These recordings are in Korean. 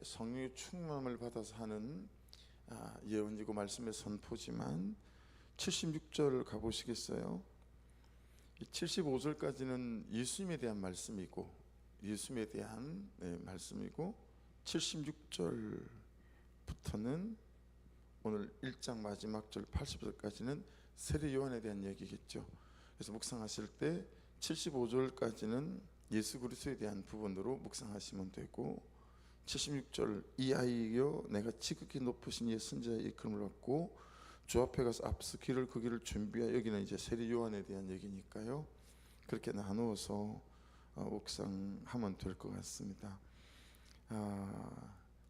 성령의 충만함을 받아서 하는 예언이고 말씀의 선포지만 76절 가보시겠어요? 75절까지는 예수님에 대한 말씀이고 예수님에 대한 말씀이고 76절부터는 오늘 1장 마지막 절 80절까지는 세례 요한에 대한 얘기겠죠. 그래서 묵상하실 때 75절까지는 예수 그리스도에 대한 부분으로 묵상하시면 되고 76절 이 아이여 내가 지극히 높으신 예 선자의 이끌음을 받고 주 앞에 가서 앞서 길을 그 길을 준비하여 여기는 이제 세례 요한에 대한 얘기니까요. 그렇게 나누어서 묵상하면 될 것 같습니다.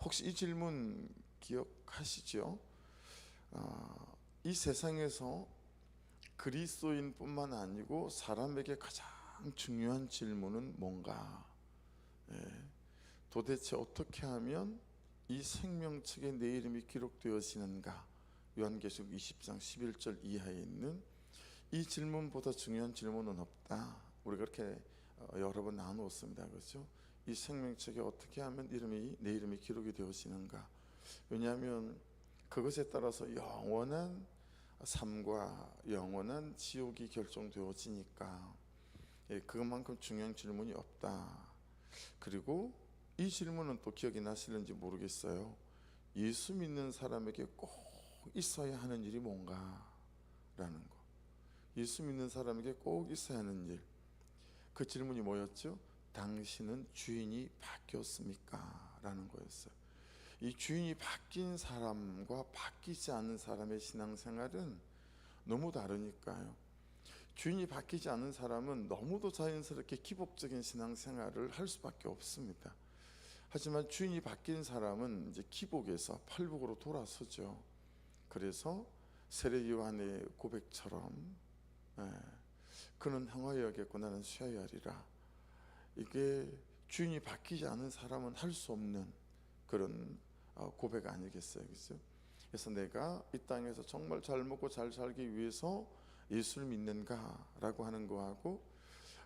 혹시 이 질문 기억하시죠? 이 세상에서 그리스도인뿐만 아니고 사람에게 가장 중요한 질문은 뭔가? 도대체 어떻게 하면 이 생명책에 내 이름이 기록되어지는가? 요한계시록 20장 11절 이하에 있는 이 질문보다 중요한 질문은 없다. 우리가 그렇게 여러 번 나누었습니다. 그렇죠? 이 생명책에 어떻게 하면 내 이름이 기록이 되어지는가? 왜냐하면 그것에 따라서 영원한 삶과 영원한 지옥이 결정되어지니까 그것만큼 중요한 질문이 없다. 그리고 이 질문은 또 기억이 나시는지 모르겠어요. 예수 믿는 사람에게 꼭 있어야 하는 일이 뭔가? 라는 거. 예수 믿는 사람에게 꼭 있어야 하는 일. 그 질문이 뭐였죠? 당신은 주인이 바뀌었습니까? 라는 거였어요. 이 주인이 바뀐 사람과 바뀌지 않은 사람의 신앙생활은 너무 다르니까요. 주인이 바뀌지 않은 사람은 너무도 자연스럽게 기복적인 신앙생활을 할 수밖에 없습니다. 하지만 주인이 바뀐 사람은 이제 기복에서 팔복으로 돌아서죠. 그래서 세례 요한의 고백처럼 그는 행하여 하겠고 나는 쉬어야 하리라. 이게 주인이 바뀌지 않은 사람은 할 수 없는 그런 고백 아니겠어요, 그렇죠? 그래서 내가 이 땅에서 정말 잘 먹고 잘 살기 위해서 예수를 믿는가라고 하는 거하고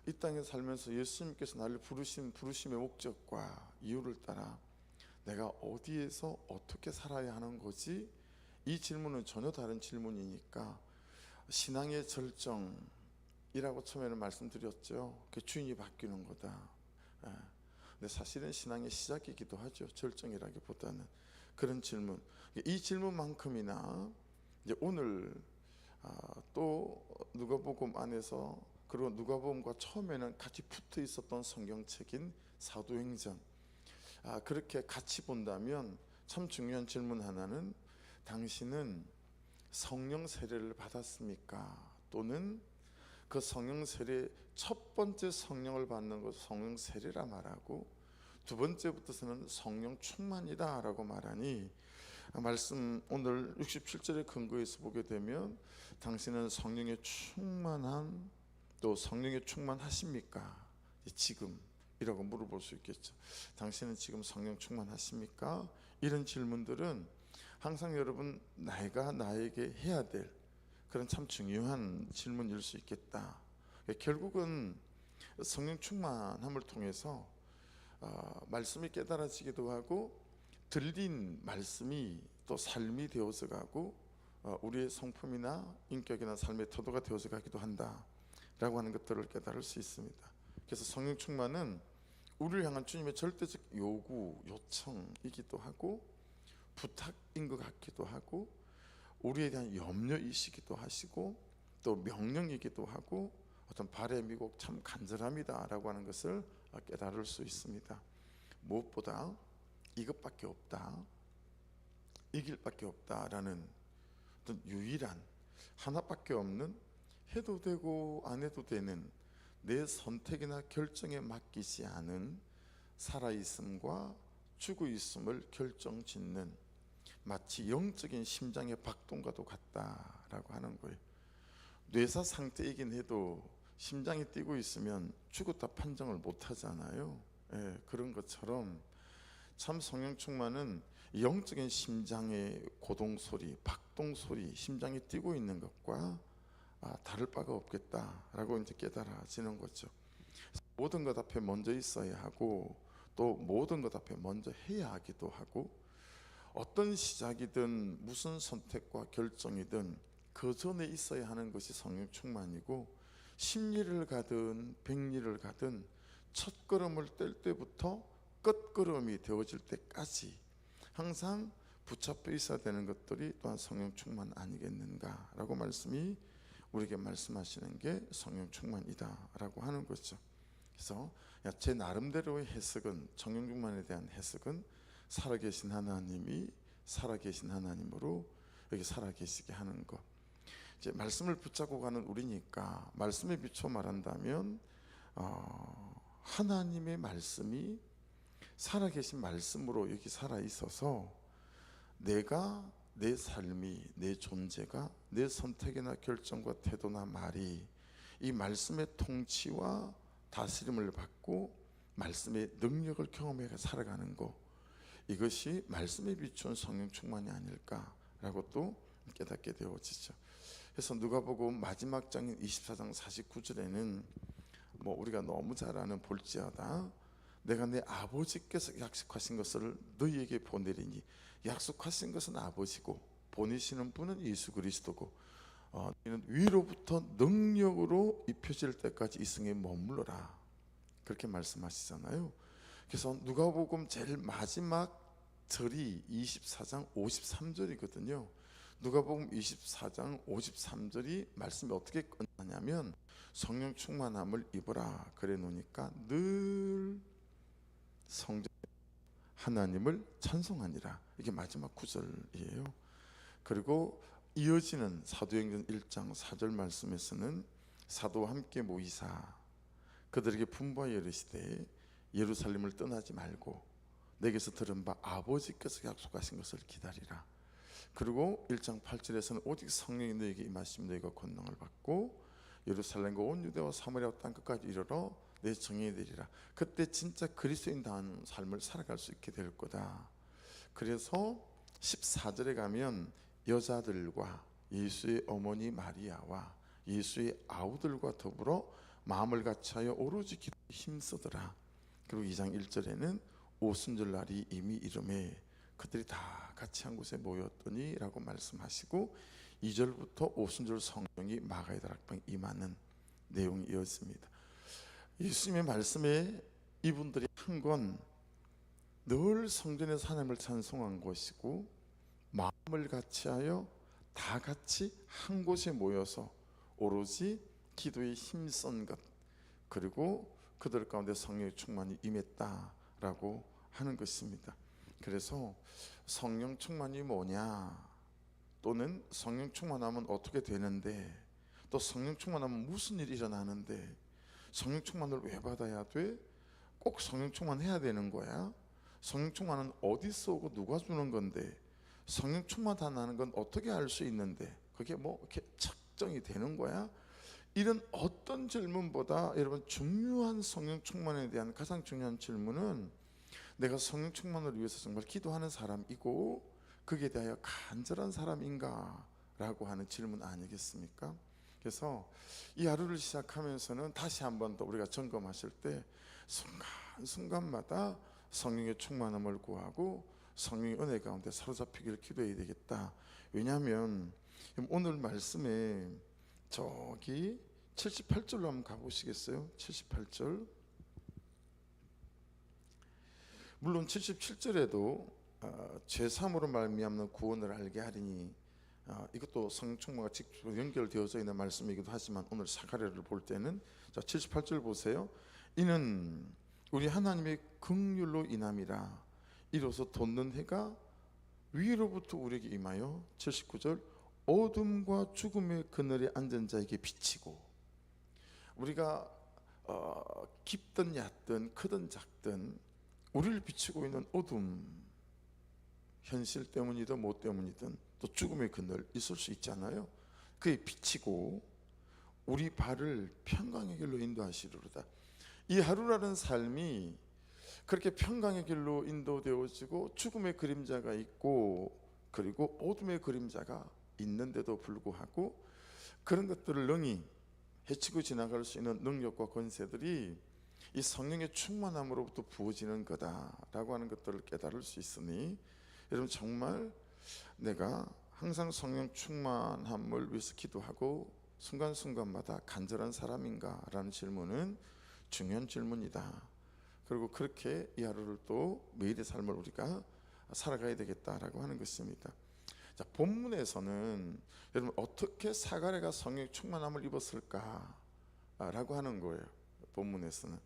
이 땅에 살면서 예수님께서 나를 부르신 부르심의 목적과 이유를 따라 내가 어디에서 어떻게 살아야 하는 거지? 이 질문은 전혀 다른 질문이니까 신앙의 절정이라고 처음에는 말씀드렸죠. 그 주인이 바뀌는 거다. 근데 사실은 신앙의 시작이기도 하죠. 절정이라기보다는 그런 질문. 이 질문만큼이나 이제 오늘 또 누가복음 안에서 그리고 누가복음과 처음에는 같이 붙어 있었던 성경책인 사도행전 그렇게 같이 본다면 참 중요한 질문 하나는 당신은 성령 세례를 받았습니까? 또는 그 성령 세례 첫 번째 성령을 받는 것 성령 세례라 말하고 두 번째부터서는 성령 충만이다 라고 말하니 말씀 오늘 67절의 근거에서 보게 되면 당신은 성령의 충만한 또 성령의 충만하십니까? 지금 이라고 물어볼 수 있겠죠. 당신은 지금 성령 충만하십니까? 이런 질문들은 항상 여러분 내가 나에게 해야 될 그런 참 중요한 질문일 수 있겠다. 결국은 성령 충만함을 통해서 말씀이 깨달아지기도 하고 들린 말씀이 또 삶이 되어서 가고 우리의 성품이나 인격이나 삶의 태도가 되어서 가기도 한다 라고 하는 것들을 깨달을 수 있습니다. 그래서 성령 충만은 우리를 향한 주님의 절대적 요구, 요청이기도 하고 부탁인 것 같기도 하고 우리에 대한 염려이시기도 하시고 또 명령이기도 하고 어떤 바람이고 참 간절합니다 라고 하는 것을 깨달을 수 있습니다. 무엇보다 이것밖에 없다, 이 길밖에 없다라는 어떤 유일한 하나밖에 없는 해도 되고 안 해도 되는 내 선택이나 결정에 맡기지 않은 살아있음과 죽어있음을 결정짓는 마치 영적인 심장의 박동과도 같다라고 하는 거예요. 뇌사 상태이긴 해도 심장이 뛰고 있으면 죽었다 판정을 못 하잖아요. 그런 것처럼 참 성령 충만은 영적인 심장의 고동소리, 박동소리, 심장이 뛰고 있는 것과 다를 바가 없겠다라고 이제 깨달아지는 거죠. 모든 것 앞에 먼저 있어야 하고 또 모든 것 앞에 먼저 해야 하기도 하고, 어떤 시작이든 무슨 선택과 결정이든 그 전에 있어야 하는 것이 성령 충만이고, 10리를 가든 100리를 가든 첫 걸음을 뗄 때부터 끝걸음이 되어질 때까지 항상 붙잡혀 있어야 되는 것들이 또한 성령 충만 아니겠는가라고 말씀이 우리에게 말씀하시는 게 성령 충만이다라고 하는 거죠. 그래서 제 나름대로의 해석은, 성령 충만에 대한 해석은 살아계신 하나님이 살아계신 하나님으로 여기 살아계시게 하는 것. 이제 말씀을 붙잡고 가는 우리니까 말씀에 비춰 말한다면 하나님의 말씀이 살아계신 말씀으로 여기 살아 있어서 내가, 내 삶이, 내 존재가, 내 선택이나 결정과 태도나 말이 이 말씀의 통치와 다스림을 받고 말씀의 능력을 경험해 살아가는 것, 이것이 말씀에 비춘 성령 충만이 아닐까라고 또 깨닫게 되어지죠. 그래서 누가복음 마지막 장인 24장 49절에는 우리가 너무 잘 아는 볼지어다 내가 내 아버지께서 약속하신 것을 너희에게 보내리니, 약속하신 것은 아버지고 보내시는 분은 예수 그리스도고 너희는 위로부터 능력으로 입혀질 때까지 이 성에 머물러라, 그렇게 말씀하시잖아요. 그래서 누가복음 제일 마지막 절이 24장 53절이거든요. 누가복음 24장 53절이 말씀이 어떻게 끝나냐면 성령 충만함을 입으라 그래 놓으니까 늘 성전 하나님을 찬송하니라, 이게 마지막 구절이에요. 그리고 이어지는 사도행전 1장 4절 말씀에서는 사도와 함께 모이사 그들에게 분부하여 이르시되 예루살렘을 떠나지 말고 내게서 들은 바 아버지께서 약속하신 것을 기다리라. 그리고 1장 8절에서는 오직 성령이 너에게 임하시면 너희가 권능을 받고 예루살렘과 온 유대와 사마리아 땅 끝까지 이르러 내 정인이 되리라. 그때 진짜 그리스도인다운 삶을 살아갈 수 있게 될 거다. 그래서 14절에 가면 여자들과 예수의 어머니 마리아와 예수의 아우들과 더불어 마음을 같이하여 오로지 기도에 힘쓰더라. 그리고 2장 1절에는 오순절날이 이미 이름에 그들이 다 같이 한 곳에 모였더니 라고 말씀하시고 2절부터 오순절 성령이 마가의 다락방에 임하는 내용이 이어집니다. 예수님의 말씀에 이분들이 한 건 늘 성전에서 하나님을 찬송한 것이고, 마음을 같이하여 다 같이 한 곳에 모여서 오로지 기도에 힘쓴 것, 그리고 그들 가운데 성령의 충만이 임했다라고 하는 것입니다. 그래서 성령 충만이 뭐냐, 또는 성령 충만하면 어떻게 되는데, 또 성령 충만하면 무슨 일이 일어나는데, 성령 충만을 왜 받아야 돼? 꼭 성령 충만해야 되는 거야? 성령 충만은 어디서 오고 누가 주는 건데, 성령 충만하다는 건 어떻게 알 수 있는데, 그게 이렇게 측정이 되는 거야? 이런 어떤 질문보다 여러분 중요한 성령 충만에 대한 가장 중요한 질문은 내가 성령 충만을 위해서 정말 기도하는 사람이고 거기에 대하여 간절한 사람인가 라고 하는 질문 아니겠습니까? 그래서 이 하루를 시작하면서는 다시 한번 더 우리가 점검하실 때 순간순간마다 성령의 충만함을 구하고 성령의 은혜 가운데 사로잡히기를 기도해야 되겠다. 왜냐하면 오늘 말씀에 저기 78절로 한번 가보시겠어요? 78절. 물론 77절에도 죄사함으로 말미암는 구원을 알게 하리니, 이것도 성령 충만과 직접 연결되어져 있는 말씀이기도 하지만 오늘 사가랴를 볼 때는 78절 보세요. 이는 우리 하나님의 긍휼로 인함이라 이로써 돋는 해가 위로부터 우리에게 임하여 79절 어둠과 죽음의 그늘에 앉은 자에게 비치고, 우리가 깊든 얕든 크든 작든 우리를 비추고 있는 어둠, 현실 때문이든 뭐 때문이든 또 죽음의 그늘 있을 수 있잖아요. 그에 비치고 우리 발을 평강의 길로 인도하시리로다. 이 하루라는 삶이 그렇게 평강의 길로 인도되어지고 죽음의 그림자가 있고 그리고 어둠의 그림자가 있는데도 불구하고 그런 것들을 능히 헤치고 지나갈 수 있는 능력과 권세들이 이 성령의 충만함으로부터 부어지는 거다라고 하는 것들을 깨달을 수 있으니, 여러분 정말 내가 항상 성령 충만함을 위해서 기도하고 순간순간마다 간절한 사람인가 라는 질문은 중요한 질문이다. 그리고 그렇게 이 하루를 또 매일의 삶을 우리가 살아가야 되겠다라고 하는 것입니다. 자, 본문에서는 여러분 어떻게 사가랴가 성령의 충만함을 입었을까라고 하는 거예요. 본문에서는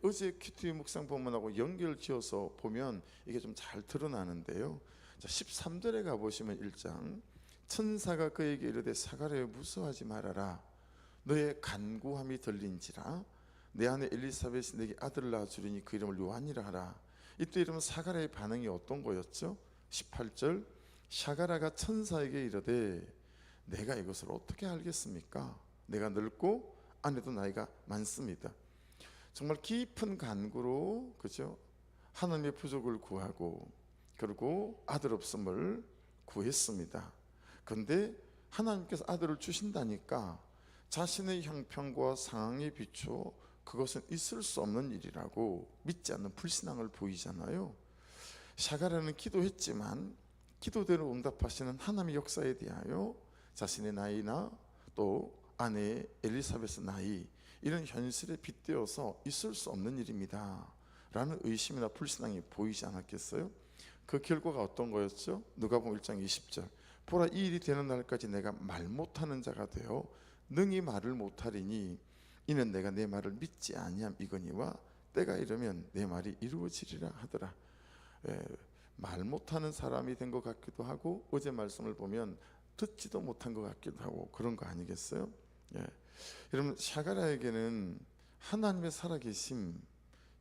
어제 큐티 묵상 본문하고 연결 지어서 보면 이게 좀 잘 드러나는데요. 자, 13절에 가보시면 1장, 천사가 그에게 이르되 사가랴여 무서워하지 말아라. 너의 간구함이 들린지라. 내 아내 엘리사벳이 내게 아들을 낳아주리니 그 이름을 요한이라 하라. 이때 이러면 사가랴의 반응이 어떤 거였죠? 18절, 사가랴가 천사에게 이르되 내가 이것을 어떻게 알겠습니까? 내가 늙고 아내도 나이가 많습니다. 정말 깊은 간구로, 그죠? 하나님의 부족을 구하고 그리고 아들 없음을 구했습니다. 그런데 하나님께서 아들을 주신다니까 자신의 형편과 상황에 비추어 그것은 있을 수 없는 일이라고 믿지 않는 불신앙을 보이잖아요. 사가랴는 기도했지만 기도대로 응답하시는 하나님의 역사에 대하여 자신의 나이나 또 아내의 엘리사벳의 나이, 이런 현실에 빗대어서 있을 수 없는 일입니다 라는 의심이나 불신앙이 보이지 않았겠어요? 그 결과가 어떤 거였죠? 누가복음 1장 20절, 보라 이 일이 되는 날까지 내가 말 못하는 자가 되어 능히 말을 못하리니 이는 내가 내 말을 믿지 아니함 이거니와 때가 이르면 내 말이 이루어지리라 하더라. 말 못하는 사람이 된 것 같기도 하고 어제 말씀을 보면 듣지도 못한 것 같기도 하고 그런 거 아니겠어요? 여러분 사가랴에게는 하나님의 살아계심,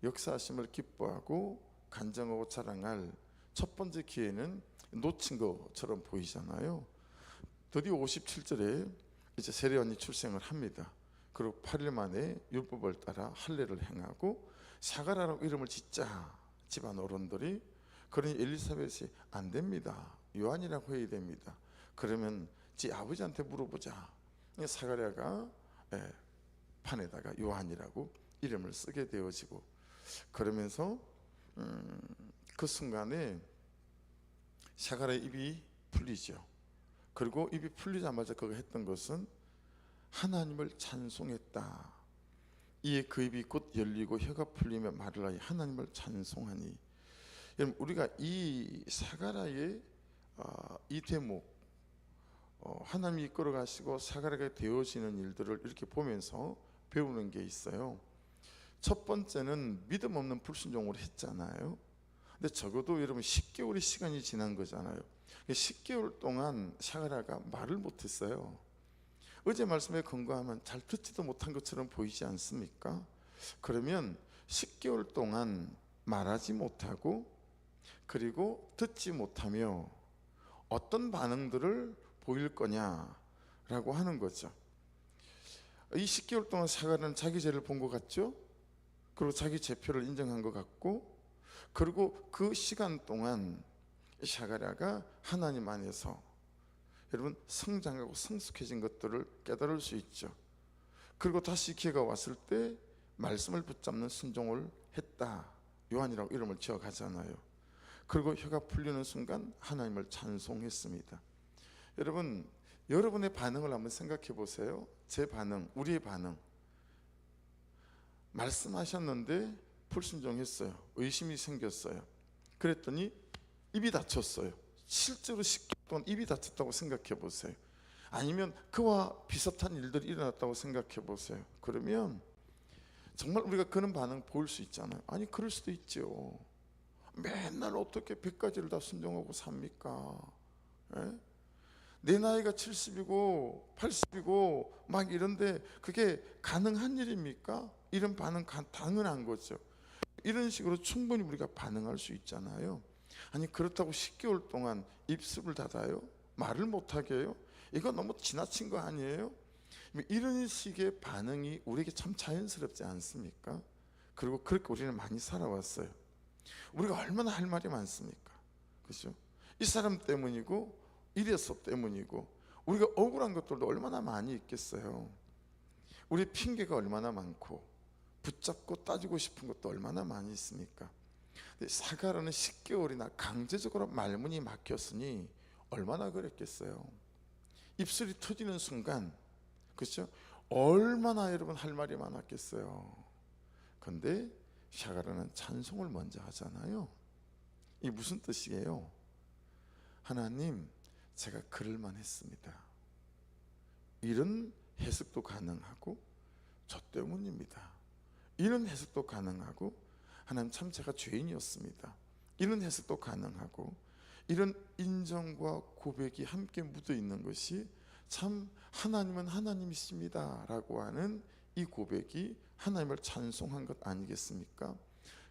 역사하심을 기뻐하고 간증하고 자랑할 첫 번째 기회는 놓친 것처럼 보이잖아요. 드디어 57절에 이제 세례요한이 출생을 합니다. 그리고 8일 만에 율법을 따라 할례를 행하고 사가랴라고 이름을 짓자 집안 어른들이. 그러니 엘리사벳이 안 됩니다, 요한이라고 해야 됩니다. 그러면 지 아버지한테 물어보자. 사가랴가 판에다가 요한이라고 이름을 쓰게 되어지고, 그러면서 그 순간에 사가랴의 입이 풀리죠. 그리고 입이 풀리자마자 그가 했던 것은 하나님을 찬송했다. 이에 그 입이 곧 열리고 혀가 풀리며 말을 하여 하나님을 찬송하니. 여러분 우리가 이 사가랴의 이 대목, 하나님이 이끌어 가시고 사가랴가 되어지는 일들을 이렇게 보면서 배우는 게 있어요. 첫 번째는 믿음 없는 불순종으로 했잖아요. 근데 적어도 여러분 10개월의 시간이 지난 거잖아요. 10개월 동안 사가랴가 말을 못했어요. 어제 말씀에 근거하면 잘 듣지도 못한 것처럼 보이지 않습니까? 그러면 10개월 동안 말하지 못하고 그리고 듣지 못하며 어떤 반응들을 보일 거냐라고 하는 거죠. 이 10개월 동안 사가랴는 자기 죄를 본 것 같죠? 그리고 자기 죄표를 인정한 것 같고, 그리고 그 시간 동안 사가랴가 하나님 안에서 여러분 성장하고 성숙해진 것들을 깨달을 수 있죠. 그리고 다시 기회가 왔을 때 말씀을 붙잡는 순종을 했다. 요한이라고 이름을 지어가잖아요. 그리고 혀가 풀리는 순간 하나님을 찬송했습니다. 여러분, 여러분의 반응을 한번 생각해 보세요. 제 반응, 우리의 반응. 말씀하셨는데 불순종했어요. 의심이 생겼어요. 그랬더니 입이 닫혔어요. 실제로 10개월 동안 입이 닫혔다고 생각해 보세요. 아니면 그와 비슷한 일들이 일어났다고 생각해 보세요. 그러면 정말 우리가 그런 반응 보일 수 있잖아요. 아니 그럴 수도 있죠. 맨날 어떻게 100가지를 다 순종하고 삽니까? 내 나이가 70이고 80이고 막 이런데 그게 가능한 일입니까? 이런 반응 당연한 거죠. 이런 식으로 충분히 우리가 반응할 수 있잖아요. 아니 그렇다고 10개월 동안 입술을 닫아요? 말을 못하게 해요? 이거 너무 지나친 거 아니에요? 이런 식의 반응이 우리에게 참 자연스럽지 않습니까? 그리고 그렇게 우리는 많이 살아왔어요. 우리가 얼마나 할 말이 많습니까? 그렇죠? 이 사람 때문이고 이래서 때문이고 우리가 억울한 것들도 얼마나 많이 있겠어요. 우리 핑계가 얼마나 많고 붙잡고 따지고 싶은 것도 얼마나 많이 있습니까? 근데 사가라는 10개월이나 강제적으로 말문이 막혔으니 얼마나 그랬겠어요. 입술이 터지는 순간, 그렇죠? 얼마나 여러분 할 말이 많았겠어요. 그런데 샤가라는 찬송을 먼저 하잖아요. 이 무슨 뜻이에요? 하나님, 제가 그럴만 했습니다. 이런 해석도 가능하고, 저 때문입니다. 이런 해석도 가능하고, 하나님 참 제가 죄인이었습니다. 이런 해석도 가능하고, 이런 인정과 고백이 함께 묻어 있는 것이 참 하나님은 하나님이십니다 라고 하는 이 고백이 하나님을 찬송한 것 아니겠습니까?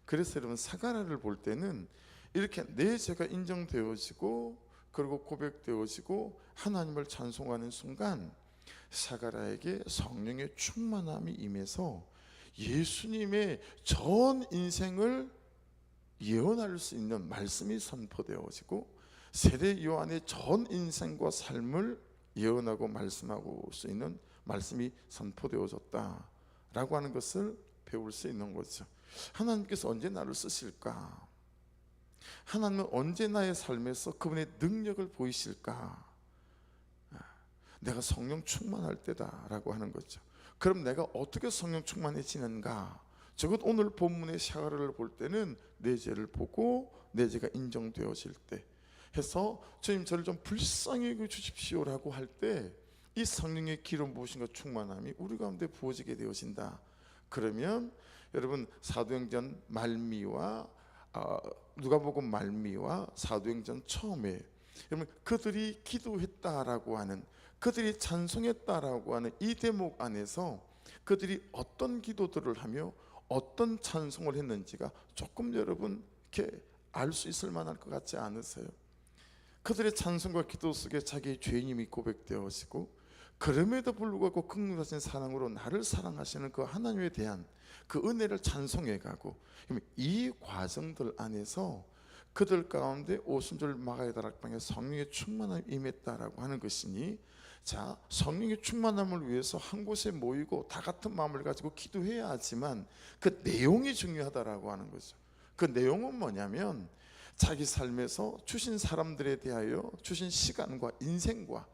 그래서 여러분 사가랴를 볼 때는 이렇게 내 죄가 인정되어지고 그리고 고백되어지고 하나님을 찬송하는 순간 사가랴에게 성령의 충만함이 임해서 예수님의 전 인생을 예언할 수 있는 말씀이 선포되어지고 세례 요한의 전 인생과 삶을 예언하고 말씀하고 수 있는 말씀이 선포되어졌다라고 하는 것을 배울 수 있는 거죠. 하나님께서 언제 나를 쓰실까? 하나님은 언제 나의 삶에서 그분의 능력을 보이실까? 내가 성령 충만할 때다라고 하는 거죠. 그럼 내가 어떻게 성령 충만해지는가? 적어도 오늘 본문의 샤가랴를 볼 때는 내 죄를 보고 내 죄가 인정되어질 때 해서 주님 저를 좀 불쌍히 여겨 주십시오라고 할 때 이 성령의 기름 부으심과 충만함이 우리 가운데 부어지게 되어진다. 그러면 여러분 사도행전 말미와 누가복음 말미와 사도행전 처음에 여러분 그들이 기도했다라고 하는, 그들이 찬송했다라고 하는 이 대목 안에서 그들이 어떤 기도들을 하며 어떤 찬송을 했는지가 조금 여러분 이렇게 알 수 있을 만할 것 같지 않으세요? 그들의 찬송과 기도 속에 자기의 죄인임이 고백되어지고 그럼에도 불구하고 긍휼하신 사랑으로 나를 사랑하시는 그 하나님에 대한 그 은혜를 찬송해가고 이 과정들 안에서 그들 가운데 오순절 마가의 다락방에 성령의 충만함이 임했다라고 하는 것이니, 자 성령의 충만함을 위해서 한 곳에 모이고 다 같은 마음을 가지고 기도해야 하지만 그 내용이 중요하다라고 하는 거죠. 그 내용은 뭐냐면 자기 삶에서 주신 사람들에 대하여 주신 시간과 인생과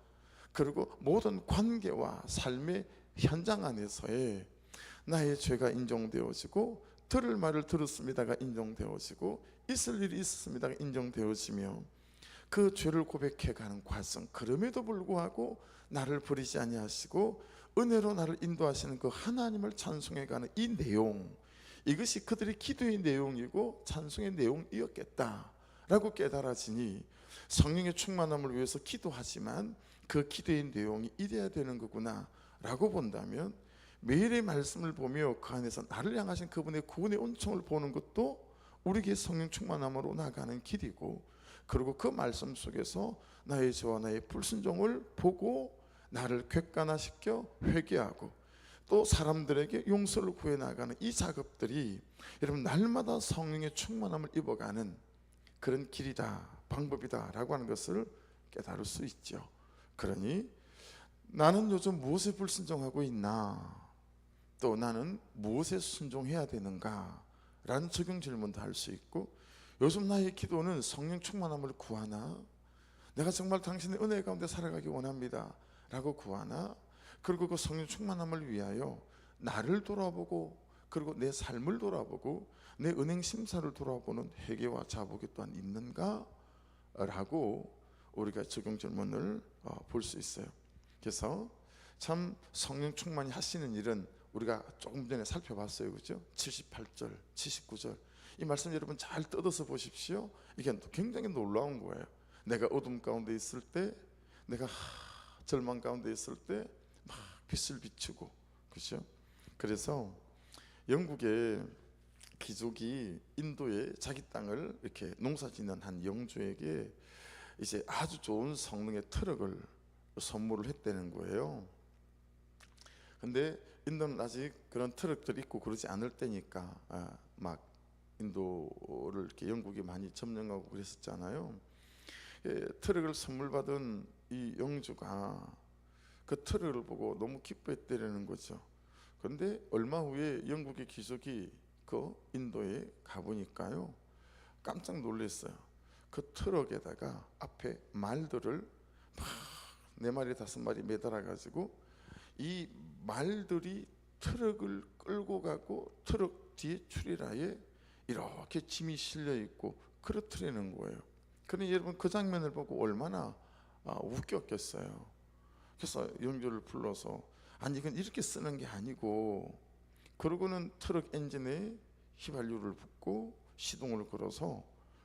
그리고 모든 관계와 삶의 현장 안에서의 나의 죄가 인정되어지고 들을 말을 들었습니다가 인정되어지고 있을 일이 있었습니다가 인정되어지며 그 죄를 고백해가는 과정, 그럼에도 불구하고 나를 버리지 아니하시고 은혜로 나를 인도하시는 그 하나님을 찬송해가는 이 내용, 이것이 그들의 기도의 내용이고 찬송의 내용이었겠다라고 깨달아지니 성령의 충만함을 위해서 기도하지만 그 기도의 내용이 이래야 되는 거구나 라고 본다면 매일의 말씀을 보며 그 안에서 나를 향하신 그분의 구원의 은총을 보는 것도 우리에게 성령 충만함으로 나가는 길이고, 그리고 그 말씀 속에서 나의 죄와 나의 불순종을 보고 나를 객관화시켜 회개하고 또 사람들에게 용서를 구해 나가는 이 작업들이 여러분 날마다 성령의 충만함을 입어가는 그런 길이다, 방법이다 라고 하는 것을 깨달을 수 있죠. 그러니 나는 요즘 무엇에 불순종하고 있나, 또 나는 무엇에 순종해야 되는가 라는 적용 질문도 할 수 있고, 요즘 나의 기도는 성령 충만함을 구하나, 내가 정말 당신의 은혜 가운데 살아가기 원합니다 라고 구하나, 그리고 그 성령 충만함을 위하여 나를 돌아보고 그리고 내 삶을 돌아보고 내 은행 심사를 돌아보는 회개와 자복이 또한 있는가 라고 우리가 적용 질문을 볼 수 있어요. 그래서 참 성령 충만히 하시는 일은 우리가 조금 전에 살펴봤어요, 그렇죠? 78절, 79절 이 말씀 여러분 잘 뜯어서 보십시오. 이게 굉장히 놀라운 거예요. 내가 어둠 가운데 있을 때, 내가 절망 가운데 있을 때 막 빛을 비추고, 그렇죠? 그래서 영국의 귀족이 인도에 자기 땅을 이렇게 농사짓는 한 영주에게 이제 아주 좋은 성능의 트럭을 선물을 했다는 거예요. 근데 인도는 아직 그런 트럭들이 있고 그러지 않을 때니까 막 인도를 이렇게 영국이 많이 점령하고 그랬었잖아요. 트럭을 선물 받은 이 영주가 그 트럭을 보고 너무 기뻐했다는 거죠. 그런데 얼마 후에 영국의 귀족이 그 인도에 가보니까요, 깜짝 놀랐어요. 그 트럭에다가 앞에 말들을 막 4마리 5마리 매달아 가지고 이 말들이 트럭을 끌고 가고 트럭 뒤에 추리라에 이렇게 짐이 실려 있고 그렇더라는 거예요. 그러니 여러분 그 장면을 보고 얼마나 웃겼겠어요. 그래서 영조를 불러서 아니 이건 이렇게 쓰는 게 아니고, 그러고는 트럭 엔진에 휘발유를 붓고 시동을 걸어서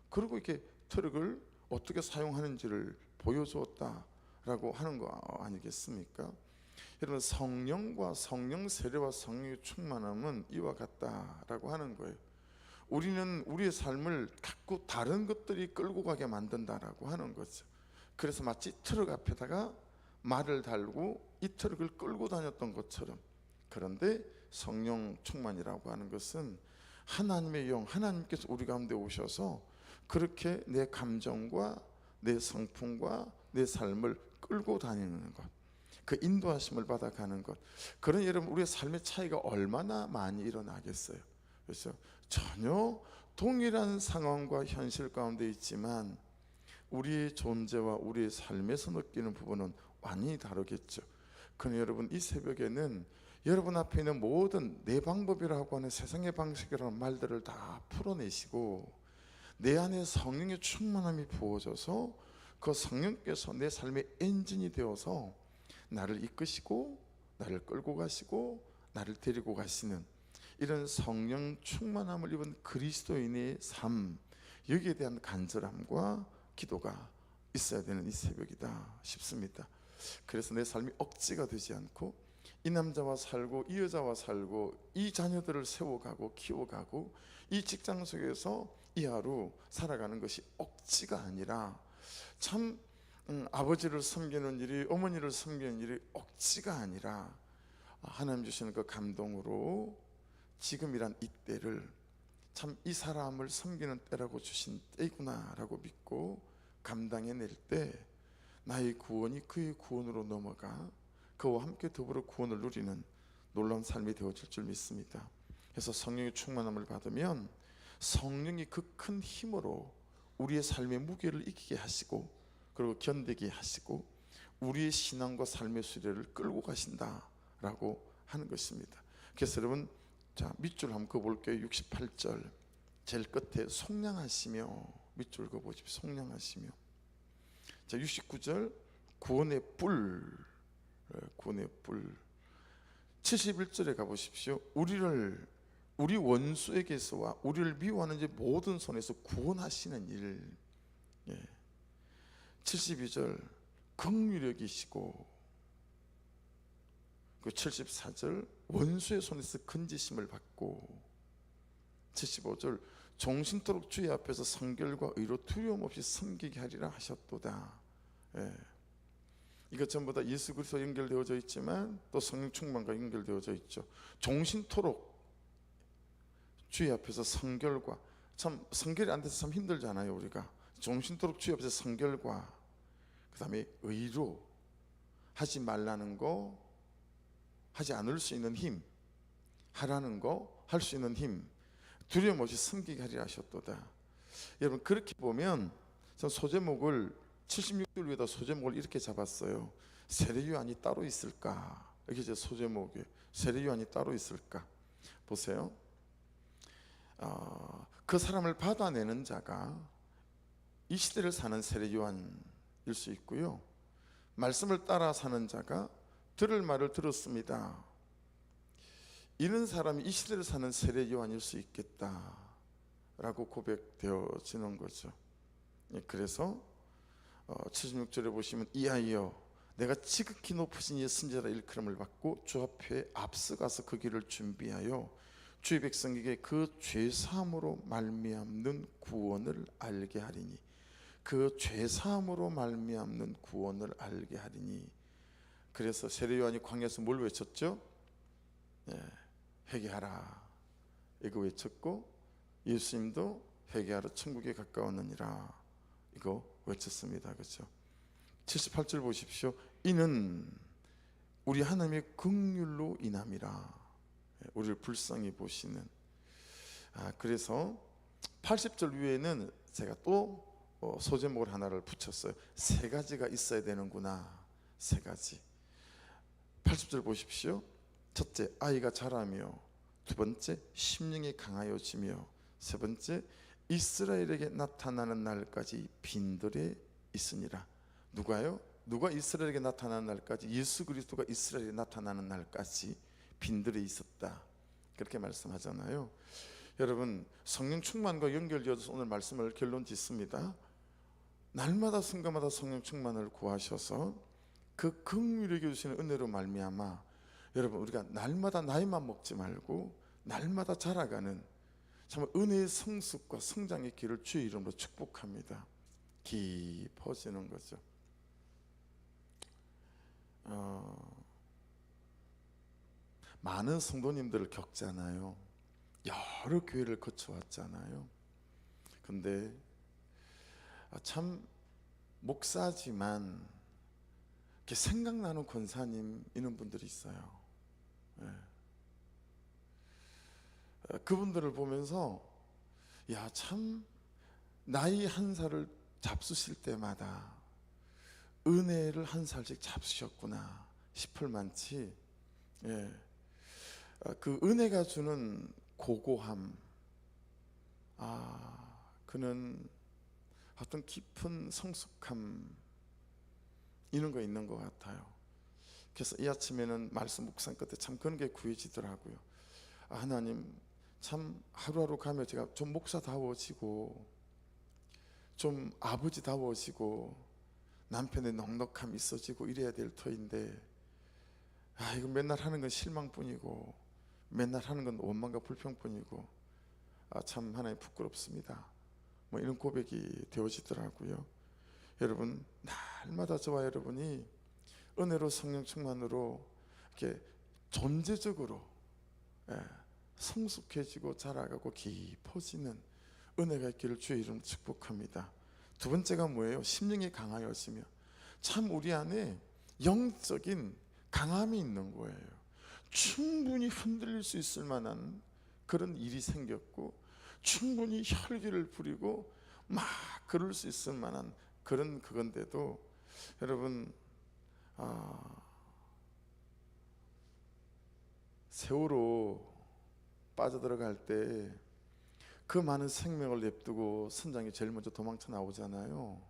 그리고 이렇게 트럭을 어떻게 사용하는지를 보여주었다라고 하는 거 아니겠습니까? 여러분 성령과 성령 세례와 성령의 충만함은 이와 같다라고 하는 거예요. 우리는 우리의 삶을 자꾸 다른 것들이 끌고 가게 만든다라고 하는 거죠. 그래서 마치 트럭 앞에다가 말을 달고 이 트럭을 끌고 다녔던 것처럼, 그런데 성령 충만이라고 하는 것은 하나님의 영, 하나님께서 우리 가운데 오셔서 그렇게 내 감정과 내 성품과 내 삶을 끌고 다니는 것, 그 인도하심을 받아가는 것. 그런 여러분 우리의 삶의 차이가 얼마나 많이 일어나겠어요. 그래서 전혀 동일한 상황과 현실 가운데 있지만 우리의 존재와 우리의 삶에서 느끼는 부분은 완전히 다르겠죠. 그러나 여러분 이 새벽에는 여러분 앞에 있는 모든 내 방법이라고 하는 세상의 방식이라는 말들을 다 풀어내시고 내 안에 성령의 충만함이 부어져서 그 성령께서 내 삶의 엔진이 되어서 나를 이끄시고 나를 끌고 가시고 나를 데리고 가시는 이런 성령 충만함을 입은 그리스도인의 삶, 여기에 대한 간절함과 기도가 있어야 되는 이 새벽이다 싶습니다. 그래서 내 삶이 억지가 되지 않고 이 남자와 살고 이 여자와 살고 이 자녀들을 세워가고 키워가고 이 직장 속에서 이 하루 살아가는 것이 억지가 아니라 참 아버지를 섬기는 일이, 어머니를 섬기는 일이 억지가 아니라 하나님 주시는 그 감동으로 지금이란 이때를 참 이 사람을 섬기는 때라고 주신 때구나 라고 믿고 감당해낼 때 나의 구원이 그의 구원으로 넘어가 그와 함께 더불어 구원을 누리는 놀라운 삶이 되어질 줄 믿습니다. 그래서 성령의 충만함을 받으면 성령이 그 큰 힘으로 우리의 삶의 무게를 이기게 하시고 그리고 견디게 하시고 우리의 신앙과 삶의 수레를 끌고 가신다라고 하는 것입니다. 그래서 여러분 자 밑줄 한번 그어볼게요. 68절 제일 끝에 속량하시며, 밑줄 그어보십시오. 속량하시며. 자 69절 구원의 뿔, 구원의 뿔. 71절에 가보십시오. 우리 원수에게서와 우리를 미워하는 자 모든 손에서 구원하시는 일. 72절 긍휼력이시고, 그 74절 원수의 손에서 건지심을 받고, 75절 종신토록 주의 앞에서 성결과 의로 두려움 없이 섬기게 하리라 하셨도다. 이것 전부 다 예수 그리스도 연결되어져 있지만 또 성령 충만과 연결되어져 있죠. 종신토록 주의 앞에서 성결과, 참 성결이 안 돼서 참 힘들잖아요. 우리가 종신토록 주의 앞에서 성결과 그 다음에 의로, 하지 말라는 거 하지 않을 수 있는 힘, 하라는 거 할 수 있는 힘, 두려움 없이 섬기게 하리라 하셨도다. 여러분 그렇게 보면 전 소제목을 76절 위에다 소제목을 이렇게 잡았어요. 세례요한이 따로 있을까? 이게 제 소제목이에요. 세례요한이 따로 있을까? 보세요. 그 사람을 받아내는 자가 이 시대를 사는 세례요한일 수 있고요, 말씀을 따라 사는 자가 들을 말을 들었습니다, 이런 사람이 이 시대를 사는 세례요한일 수 있겠다라고 고백되어지는 거죠. 그래서 76절에 보시면 이하여 내가 지극히 높으신 이 선지자라 일컬음을 받고 주 앞에 앞서가서 그 길을 준비하여 주의 백성에게 그 죄사함으로 말미암는 구원을 알게 하리니, 그 죄사함으로 말미암는 구원을 알게 하리니. 그래서 세례요한이 광야에서 뭘 외쳤죠? 회개하라 이거 외쳤고, 예수님도 회개하라 천국에 가까웠느니라 이거 외쳤습니다. 그렇죠? 78절 보십시오. 이는 우리 하나님의 긍휼로 인함이라. 우리를 불쌍히 보시는. 그래서 80절 위에는 제가 또 소제목을 하나를 붙였어요. 세 가지가 있어야 되는구나. 세 가지. 80절 보십시오. 첫째, 아이가 자라며. 두 번째, 심령이 강하여지며. 세 번째, 이스라엘에게 나타나는 날까지 빈들에 있으니라. 누가요? 누가 이스라엘에게 나타나는 날까지? 예수 그리스도가 이스라엘에 나타나는 날까지 빈들에 있었다. 그렇게 말씀하잖아요. 여러분, 성령 충만과 연결되어서 오늘 말씀을 결론 짓습니다. 날마다 순간마다 성령 충만을 구하셔서 그 긍휼하게 주시는 은혜로 말미암아 여러분, 우리가 날마다 나이만 먹지 말고 날마다 자라가는 참 은혜의 성숙과 성장의 길을 주의 이름으로 축복합니다. 깊어지는 거죠. 많은 성도님들을 겪잖아요. 여러 교회를 거쳐왔잖아요. 근데 참 목사지만 이렇게 생각나는 권사님 이런 분들이 있어요. 그분들을 보면서 참 나이 한 살을 잡수실 때마다 은혜를 한 살씩 잡수셨구나 싶을 만치 그 은혜가 주는 고고함, 그는 어떤 깊은 성숙함 이런 거 있는 것 같아요. 그래서 이 아침에는 말씀 묵상 끝에 참 그런 게 구해지더라고요. 하나님, 참 하루하루 가며 제가 좀 목사다워지고 좀 아버지다워지고 남편의 넉넉함이 있어지고 이래야 될 터인데 이거 맨날 하는 건 실망뿐이고 맨날 하는 건 원망과 불평뿐이고 참 하나님 부끄럽습니다. 뭐 이런 고백이 되어지더라고요. 여러분, 날마다 저와 여러분이 은혜로 성령 충만으로 이렇게 존재적으로 성숙해지고 자라가고 깊어지는 은혜가 있기를 주의 이름으로 축복합니다. 두 번째가 뭐예요? 심령이 강하여지며. 참 우리 안에 영적인 강함이 있는 거예요. 충분히 흔들릴 수 있을 만한 그런 일이 생겼고 충분히 혈기를 부리고 막 그럴 수 있을 만한 그런 그건데도 여러분 세월호 빠져들어갈 때 그 많은 생명을 냅두고 선장이 제일 먼저 도망쳐 나오잖아요.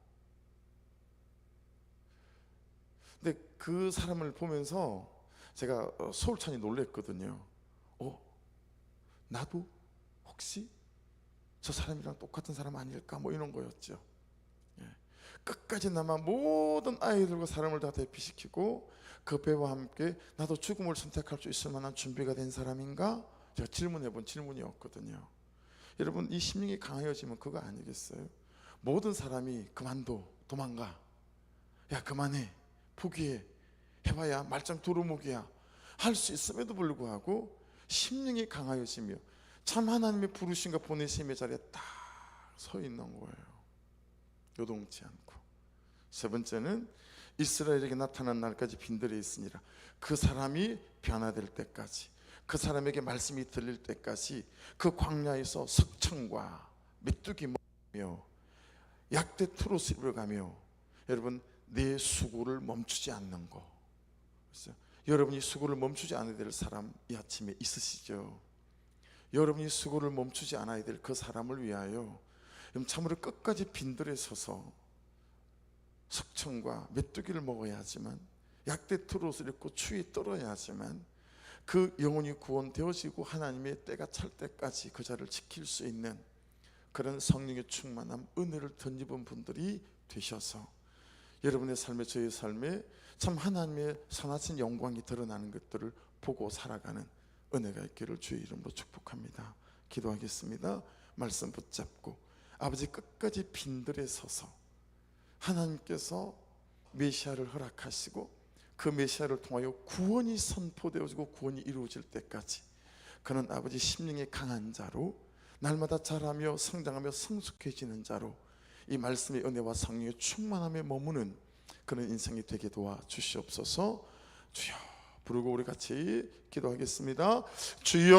근데 그 사람을 보면서 제가 소울찬이 놀랬거든요. 나도 혹시 저 사람이랑 똑같은 사람 아닐까 뭐 이런 거였죠. 끝까지 남아 모든 아이들과 사람을 다 대피시키고 그 배와 함께 나도 죽음을 선택할 수 있을 만한 준비가 된 사람인가? 제가 질문해본 질문이었거든요. 여러분, 이 심령이 강해지면 그거 아니겠어요? 모든 사람이 그만둬, 도망가, 야 그만해, 포기해, 해봐야 말짱 도루묵이야 할 수 있음에도 불구하고 심령이 강하여지며 참 하나님의 부르심과 보내심의 자리에 딱 서 있는 거예요. 요동치 않고. 세 번째는 이스라엘에게 나타난 날까지 빈들에 있으니라. 그 사람이 변화될 때까지, 그 사람에게 말씀이 들릴 때까지 그 광야에서 석청과 메뚜기 먹으며 약대 트롯을 입어가며 여러분 내 수고를 멈추지 않는 거. 여러분이 수고를 멈추지 않아야 될 사람 이 아침에 있으시죠? 여러분이 수고를 멈추지 않아야 될 그 사람을 위하여 참으로 끝까지 빈들에 서서 석청과 메뚜기를 먹어야 하지만 약대 트롯을 입고 추위 떨어야 하지만 그 영혼이 구원되어지고 하나님의 때가 찰 때까지 그 자를 지킬 수 있는 그런 성령의 충만함, 은혜를 덧입은 분들이 되셔서 여러분의 삶에, 저의 삶에 참 하나님의 선하신 영광이 드러나는 것들을 보고 살아가는 은혜가 있기를 주의 이름으로 축복합니다. 기도하겠습니다. 말씀 붙잡고 아버지, 끝까지 빈들에 서서 하나님께서 메시아를 허락하시고 그 메시아를 통하여 구원이 선포되어지고 구원이 이루어질 때까지 그는 아버지 심령이 강한 자로 날마다 자라며 성장하며 성숙해지는 자로 이 말씀의 은혜와 성령의 충만함에 머무는 그런 인생이 되게 도와 주시옵소서. 주여 부르고 우리 같이 기도하겠습니다. 주여